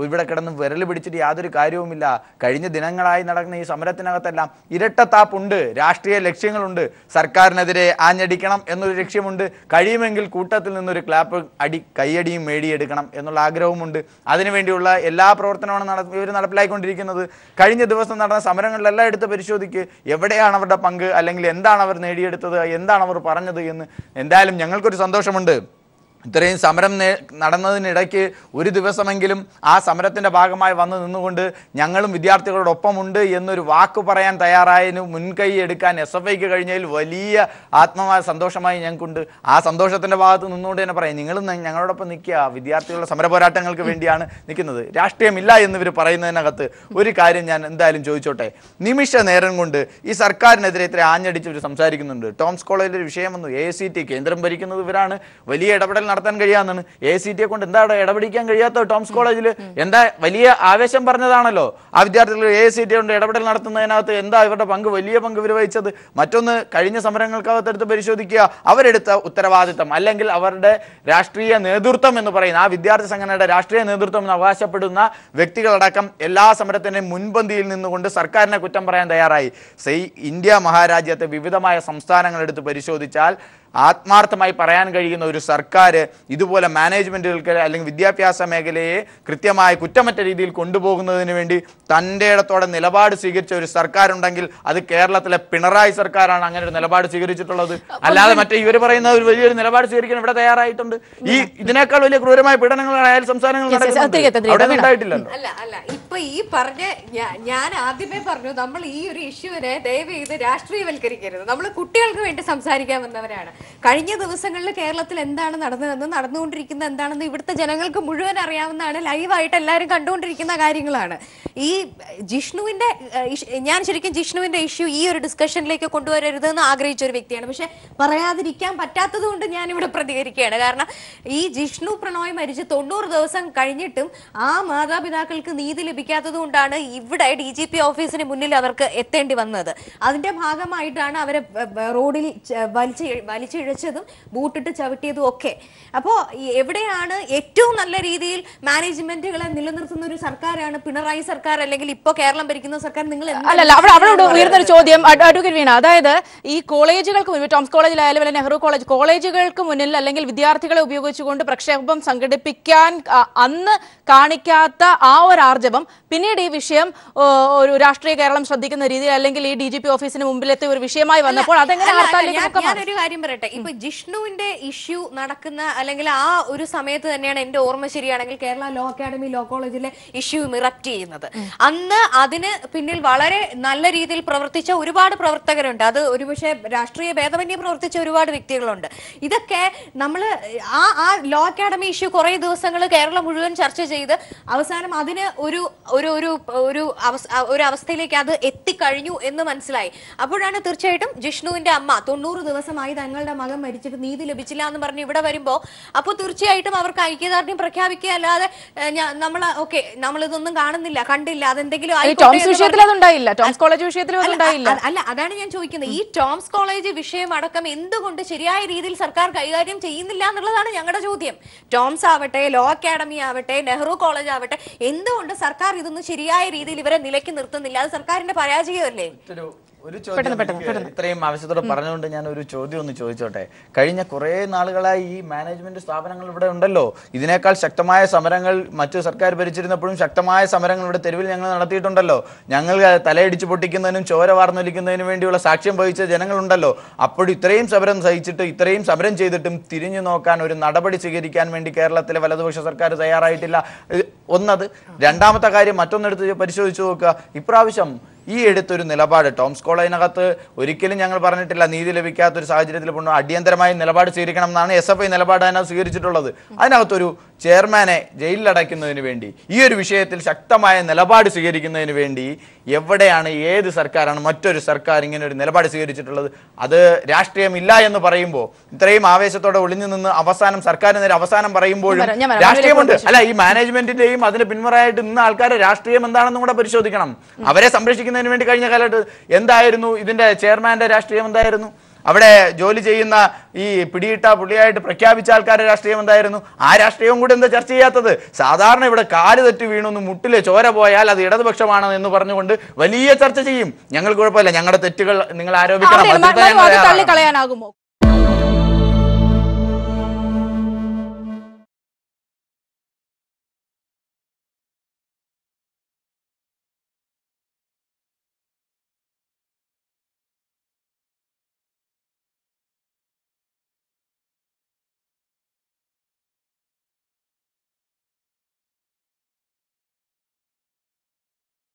ഇവിടെ കിടന്ന് വിരൽ പിടിച്ചിട്ട് യാതൊരു കാര്യവുമില്ല. കഴിഞ്ഞ ദിനങ്ങളായി നടക്കുന്ന ഈ സമരത്തിനകത്തെല്ലാം ഇരട്ടത്താപ്പുണ്ട്, രാഷ്ട്രീയ ലക്ഷ്യങ്ങളുണ്ട്. സർക്കാരിനെതിരെ ആഞ്ഞടിക്കണം എന്നൊരു ലക്ഷ്യമുണ്ട്, കഴിയുമെങ്കിൽ കൂട്ടത്തിൽ നിന്നൊരു കയ്യടിയും മേടിയെടുക്കണം എന്നുള്ള ആഗ്രഹവുമുണ്ട്. അതിനുവേണ്ടിയുള്ള എല്ലാ പ്രവർത്തനമാണ് ഇവർ നടപ്പിലായിക്കൊണ്ടിരിക്കുന്നത്. കഴിഞ്ഞ ദിവസം നടന്ന സമരങ്ങളിലെല്ലാം എടുത്ത് പരിശോധിക്ക്, എവിടെയാണ് അവരുടെ പങ്ക്, അല്ലെങ്കിൽ എന്താണ് അവർ നേടിയെടുത്തത്, എന്താണ് അവർ പറഞ്ഞത് എന്ന്. എന്തായാലും ഞങ്ങൾക്കൊരു സന്തോഷമുണ്ട്, ഇത്രയും സമരം നടന്നതിനിടയ്ക്ക് ഒരു ദിവസമെങ്കിലും ആ സമരത്തിൻ്റെ ഭാഗമായി വന്ന് നിന്നുകൊണ്ട് ഞങ്ങളും വിദ്യാർത്ഥികളോടൊപ്പമുണ്ട് എന്നൊരു വാക്ക് പറയാൻ തയ്യാറായതിന് മുൻകൈ എടുക്കാൻ SFIക്ക് കഴിഞ്ഞതിൽ വലിയ ആത്മമായ സന്തോഷമായി ഞങ്ങൾക്കുണ്ട്. ആ സന്തോഷത്തിൻ്റെ ഭാഗത്ത് നിന്നുകൊണ്ട് തന്നെ പറയാം, നിങ്ങളും ഞങ്ങളോടൊപ്പം നിൽക്കുക, വിദ്യാർത്ഥികളുടെ സമര പോരാട്ടങ്ങൾക്ക് വേണ്ടിയാണ് നിൽക്കുന്നത്, രാഷ്ട്രീയമില്ല എന്നിവർ പറയുന്നതിനകത്ത് ഒരു കാര്യം ഞാൻ എന്തായാലും ചോദിച്ചോട്ടെ. നിമിഷ നേരം കൊണ്ട് ഈ സർക്കാരിനെതിരെ ഇത്ര ആഞ്ഞടിച്ച് ഇവർ സംസാരിക്കുന്നുണ്ട്. ടോംസ് കോളേജിലെ വിഷയം വന്നു, AICT കേന്ദ്രം ഭരിക്കുന്നത് ഇവരാണ്, വലിയ ഇടപെടൽ നടത്താൻ കഴിയാന്നാണ്. AICTയെ കൊണ്ട് എന്താ ഇടപെടിക്കാൻ കഴിയാത്ത ടോംസ് കോളേജിൽ? എന്താ വലിയ ആവേശം പറഞ്ഞതാണല്ലോ ആ വിദ്യാർത്ഥികൾ AICT കൊണ്ട് ഇടപെടൽ നടത്തുന്നതിനകത്ത് എന്താ ഇവരുടെ പങ്ക്? വലിയ പങ്ക് ഇവർ വഹിച്ചത്. മറ്റൊന്ന്, കഴിഞ്ഞ സമരങ്ങൾക്കകത്തെടുത്ത് പരിശോധിക്കുക, അവരെടുത്ത ഉത്തരവാദിത്തം അല്ലെങ്കിൽ അവരുടെ രാഷ്ട്രീയ നേതൃത്വം എന്ന് പറയുന്ന ആ വിദ്യാർത്ഥി സംഘടനയുടെ രാഷ്ട്രീയ നേതൃത്വം എന്ന് അവകാശപ്പെടുന്ന വ്യക്തികളടക്കം എല്ലാ സമരത്തിൻ്റെയും മുൻപന്തിയിൽ നിന്നുകൊണ്ട് സർക്കാരിനെ കുറ്റം പറയാൻ തയ്യാറായി. ഇന്ത്യ മഹാരാജ്യത്തെ വിവിധമായ സംസ്ഥാനങ്ങൾ എടുത്ത് പരിശോധിച്ചാൽ ആത്മാർത്ഥമായി പറയാൻ കഴിയുന്ന ഒരു സർക്കാർ ഇതുപോലെ മാനേജ്മെൻറ്റുകൾക്ക് അല്ലെങ്കിൽ വിദ്യാഭ്യാസ മേഖലയെ കൃത്യമായി കുറ്റമറ്റ രീതിയിൽ കൊണ്ടുപോകുന്നതിന് വേണ്ടി തൻ്റെ ഇടത്തോടെ നിലപാട് സ്വീകരിച്ച ഒരു സർക്കാരുണ്ടെങ്കിൽ അത് കേരളത്തിലെ പിണറായി സർക്കാരാണ് അങ്ങനെ ഒരു നിലപാട് സ്വീകരിച്ചിട്ടുള്ളത്. അല്ലാതെ മറ്റേ ഇവർ പറയുന്ന ഒരു വലിയൊരു നിലപാട് സ്വീകരിക്കാൻ ഇവിടെ തയ്യാറായിട്ടുണ്ട്. ഈ ഇതിനേക്കാൾ വലിയ ക്രൂരമായ പീഡനങ്ങളാണ് അയൽ സംസ്ഥാനങ്ങൾ ഉണ്ടായിട്ടില്ലല്ലോ. അല്ല ഇപ്പൊ ഈ പറഞ്ഞ ഞാൻ ആദ്യമേ പറഞ്ഞു, നമ്മൾ ഈ ഒരു ഇഷ്യൂവിനെ ദയവ് ചെയ്ത് രാഷ്ട്രീയവൽക്കരിക്കരുത്. നമ്മൾ കുട്ടികൾക്ക് വേണ്ടി സംസാരിക്കാൻ വന്നവരാണ്. കഴിഞ്ഞ ദിവസങ്ങളിൽ കേരളത്തിൽ എന്താണ് നടന്നതെന്ന്, നടന്നുകൊണ്ടിരിക്കുന്നത് എന്താണെന്ന് ഇവിടുത്തെ ജനങ്ങൾക്ക് മുഴുവൻ അറിയാവുന്നതാണ്. ലൈവായിട്ട് എല്ലാവരും കണ്ടുകൊണ്ടിരിക്കുന്ന കാര്യങ്ങളാണ്. ഈ ജിഷ്ണുവിന്റെ, ഞാൻ ശരിക്കും ജിഷ്ണുവിന്റെ ഇഷ്യൂ ഈ ഒരു ഡിസ്കഷനിലേക്ക് കൊണ്ടുവരരുതെന്ന് ആഗ്രഹിച്ച ഒരു വ്യക്തിയാണ്. പക്ഷെ പറയാതിരിക്കാൻ പറ്റാത്തത് കൊണ്ട് ഞാനിവിടെ പ്രതികരിക്കുകയാണ്. കാരണം ഈ ജിഷ്ണു പ്രണോയ് മരിച്ച് 90 ദിവസം കഴിഞ്ഞിട്ടും ആ മാതാപിതാക്കൾക്ക് നീതി ലഭിക്കും ലഭിക്കാത്തത് കൊണ്ടാണ് ഇവിടെ DGP ഓഫീസിന് മുന്നിൽ അവർക്ക് എത്തേണ്ടി വന്നത്. അതിന്റെ ഭാഗമായിട്ടാണ് അവരെ റോഡിൽ വലിച്ചിഴച്ചതും ബൂട്ടിട്ട് ചവിട്ടിയതും ഒക്കെ. അപ്പോൾ എവിടെയാണ് ഏറ്റവും നല്ല രീതിയിൽ മാനേജ്മെന്റുകളെ നിലനിർത്തുന്ന ഒരു സർക്കാരാണ് പിണറായി സർക്കാർ, അല്ലെങ്കിൽ ഇപ്പോ കേരളം ഭരിക്കുന്ന സർക്കാർ. നിങ്ങൾ അവിടെ ഉയർന്നൊരു ചോദ്യം അഡ്വക്കേറ്റ് വീണ, അതായത് ഈ കോളേജുകൾക്ക് മുന്നിൽ, ടോംസ് കോളേജിലായാലും അല്ലെങ്കിൽ നെഹ്റു കോളേജുകൾക്ക് മുന്നിൽ അല്ലെങ്കിൽ വിദ്യാർത്ഥികളെ ഉപയോഗിച്ചുകൊണ്ട് പ്രക്ഷോഭം സംഘടിപ്പിക്കാൻ അന്ന് കാണിക്കാത്ത ആ ഒരു ആർജവം പിന്നീട് ഈ വിഷയം ഒരു രാഷ്ട്രീയ കേരളം ശ്രദ്ധിക്കുന്ന രീതിയിൽ അല്ലെങ്കിൽ ഈ DGP ഓഫീസിന് മുമ്പിലെത്തിയ ഒരു വിഷയമായി വന്നപ്പോൾ അതെങ്ങനെ ഞാനൊരു കാര്യം പറയട്ടെ. ഇപ്പൊ ജിഷ്ണുവിന്റെ ഇഷ്യൂ നടക്കുന്ന അല്ലെങ്കിൽ ആ ഒരു സമയത്ത് തന്നെയാണ് എന്റെ ഓർമ്മ ശരിയാണെങ്കിൽ കേരള ലോ അക്കാഡമി ലോ കോളേജിലെ ഇഷ്യൂ ഇറപ്റ്റ് ചെയ്യുന്നത്. അന്ന് അതിന് പിന്നിൽ വളരെ നല്ല രീതിയിൽ പ്രവർത്തിച്ച ഒരുപാട് പ്രവർത്തകരുണ്ട്. അത് ഒരുപക്ഷെ രാഷ്ട്രീയ ഭേദമന്യേ പ്രവർത്തിച്ച ഒരുപാട് വ്യക്തികളുണ്ട്. ഇതൊക്കെ നമ്മൾ ആ ലോ അക്കാഡമി ഇഷ്യൂ കുറെ ദിവസങ്ങൾ കേരളം മുഴുവൻ ചർച്ച ചെയ്ത് അവസാനം അതിന് ഒരു അവസ്ഥയിലേക്ക് അത് എത്തിക്കഴിഞ്ഞു എന്ന് മനസ്സിലായി. അപ്പോഴാണ് തീർച്ചയായിട്ടും ജിഷ്ണുവിന്റെ അമ്മ 90 ദിവസമായി തങ്ങളുടെ മകൻ മരിച്ചിട്ട് നീതി ലഭിച്ചില്ല എന്ന് പറഞ്ഞ് ഇവിടെ വരുമ്പോ അപ്പോൾ തീർച്ചയായിട്ടും അവർക്ക് ഐക്യദാർഢ്യം പ്രഖ്യാപിക്കുക അല്ലാതെ നമ്മളിതൊന്നും കണ്ടില്ല അതെന്തെങ്കിലും അല്ല. അതാണ് ഞാൻ ചോദിക്കുന്നത്. ഈ ടോംസ് കോളേജ് വിഷയം അടക്കം എന്തുകൊണ്ട് ശരിയായ രീതിയിൽ സർക്കാർ കൈകാര്യം ചെയ്യുന്നില്ല എന്നുള്ളതാണ് ഞങ്ങളുടെ ചോദ്യം. ടോംസ് ആവട്ടെ, ലോ അക്കാഡമി ആവട്ടെ, നെഹ്റു കോളേജ് ആവട്ടെ, എന്തുകൊണ്ട് സർക്കാർ ഇതൊന്നും ശരിയായ രീതിയിൽ ഇവരെ നിലയ്ക്ക് നിർത്തുന്നില്ല? അത് സർക്കാരിന്റെ പരാജയമല്ലേ? ഒരു ചോദ്യം ഇത്രയും ആവശ്യത്തോടെ പറഞ്ഞുകൊണ്ട് ഞാൻ ഒരു ചോദ്യം ഒന്ന് ചോദിച്ചോട്ടെ. കഴിഞ്ഞ കുറെ നാളുകളായി ഈ മാനേജ്മെന്റ് സ്ഥാപനങ്ങൾ ഇവിടെ ഉണ്ടല്ലോ. ഇതിനേക്കാൾ ശക്തമായ സമരങ്ങൾ മറ്റു സർക്കാർ ഭരിച്ചിരുന്നപ്പോഴും ശക്തമായ സമരങ്ങൾ ഇവിടെ തെരുവിൽ ഞങ്ങൾ നടത്തിയിട്ടുണ്ടല്ലോ. ഞങ്ങൾ തലയിടിച്ച് പൊട്ടിക്കുന്നതിനും ചോര വാർന്നൊലിക്കുന്നതിനും വേണ്ടിയുള്ള സാക്ഷ്യം വഹിച്ച ജനങ്ങളുണ്ടല്ലോ. അപ്പോഴും ഇത്രയും സമരം സഹിച്ചിട്ട് ഇത്രയും സമരം ചെയ്തിട്ടും തിരിഞ്ഞു നോക്കാൻ ഒരു നടപടി സ്വീകരിക്കാൻ വേണ്ടി കേരളത്തിലെ വലതുപക്ഷ സർക്കാർ തയ്യാറായിട്ടില്ല. ഒന്നത്. രണ്ടാമത്തെ കാര്യം മറ്റൊന്നെടുത്ത് പരിശോധിച്ചു നോക്കുക. ഇപ്രാവശ്യം ഈ എടുത്തൊരു നിലപാട് ടോംസ് കോളേജിനകത്ത് ഒരിക്കലും ഞങ്ങൾ പറഞ്ഞിട്ടില്ല നീതി ലഭിക്കാത്തൊരു സാഹചര്യത്തിൽ കൊണ്ട് അടിയന്തരമായി നിലപാട് സ്വീകരിക്കണം എന്നാണ് SFI നിലപാട് അതിനകത്ത് സ്വീകരിച്ചിട്ടുള്ളത്. അതിനകത്തൊരു ചെയർമാനെ ജയിലിലടയ്ക്കുന്നതിന് വേണ്ടി ഈ ഒരു വിഷയത്തിൽ ശക്തമായ നിലപാട് സ്വീകരിക്കുന്നതിന് വേണ്ടി എവിടെയാണ്, ഏത് സർക്കാരാണ് മറ്റൊരു സർക്കാർ ഇങ്ങനെ ഒരു നിലപാട് സ്വീകരിച്ചിട്ടുള്ളത്? അത് രാഷ്ട്രീയമില്ല എന്ന് പറയുമ്പോൾ ഇത്രയും ആവേശത്തോടെ ഒളിഞ്ഞു നിന്ന് അവസാനം സർക്കാരിന് നേരെ അവസാനം പറയുമ്പോഴും രാഷ്ട്രീയമുണ്ട്. അല്ല, ഈ മാനേജ്മെന്റിന്റെയും അതിന് പിന്മുറയായിട്ട് നിന്ന ആൾക്കാരുടെ രാഷ്ട്രീയം എന്താണെന്നും കൂടെ പരിശോധിക്കണം. അവരെ സംരക്ഷിക്കുന്നതിന് വേണ്ടി കഴിഞ്ഞ കാലത്ത് എന്തായിരുന്നു ഇതിന്റെ ചെയർമാന്റെ രാഷ്ട്രീയം? എന്തായിരുന്നു അവിടെ ജോലി ചെയ്യുന്ന ഈ പിടിയിട്ട പുള്ളിയായിട്ട് പ്രഖ്യാപിച്ച ആൾക്കാരുടെ രാഷ്ട്രീയം എന്തായിരുന്നു? ആ രാഷ്ട്രീയവും കൂടെ എന്താ ചർച്ച ചെയ്യാത്തത്? സാധാരണ ഇവിടെ കാല് തെറ്റി വീണൊന്ന് മുട്ടിലെ ചോര പോയാൽ അത് ഇടതുപക്ഷമാണ് എന്ന് പറഞ്ഞുകൊണ്ട് വലിയ ചർച്ച ചെയ്യും. ഞങ്ങൾ കുഴപ്പമില്ല, ഞങ്ങളുടെ തെറ്റുകൾ നിങ്ങൾ ആരോപിക്കണം.